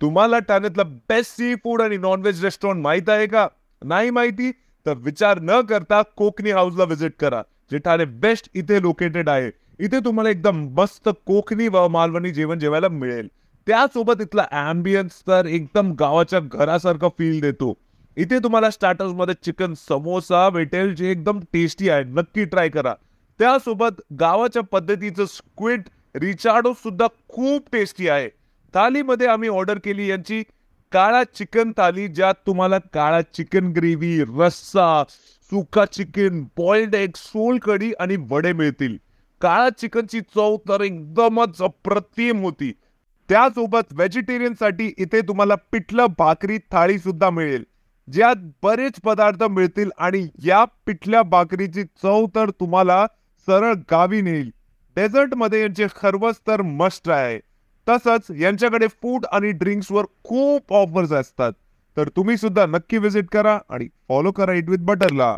तुम्हाला ठाण्यातलं best sea food आणि non veg restaurant माहित आहे का? नाही माहिती तर विचार न करता कोकणी हाऊसला व्हिजिट करा, जे ठाणे बेस्ट इथे लोकेटेड आहे. इथे तुम्हाला एकदम मस्त कोकणी व मालवणी जेवण जेवायला मिळेल. त्यासोबत इथला अँबियन्स तर एकदम गावाच्या घरासारखा फील देतो. इथे तुम्हाला स्टार्टर्स मध्ये चिकन समोसा भेटेल, जे एकदम टेस्टी आहे, नक्की ट्राय करा. त्यासोबत गावाच्या पद्धतीचं स्क्विड रिचार्डो सुद्धा खूप टेस्टी आहे. थालीमध्ये आम्ही ऑर्डर केली यांची काळा चिकन थाली, ज्यात तुम्हाला काळा चिकन ग्रेव्ही, रस्सा, सुका चिकन, बॉइल्ड एग, सोलकढी आणि वडे मिळतील. काळा चिकनची चव तर एकदमच अप्रतिम होती. त्यासोबत व्हेजिटेरियन साठी इथे तुम्हाला पिठलं भाकरी थाळी सुद्धा मिळेल, ज्यात बरेच पदार्थ मिळतील आणि या पिठल्या भाकरीची चव तर तुम्हाला सरळ गावी नेईल. डेझर्ट मध्ये यांचे खरवस तर मस्ट आहे. तसंच यांच्याकडे फूड आणि ड्रिंक्सवर खूप ऑफर्स असतात. तर तुम्ही सुद्धा नक्की व्हिजिट करा आणि फॉलो करा इट विथ बटरला.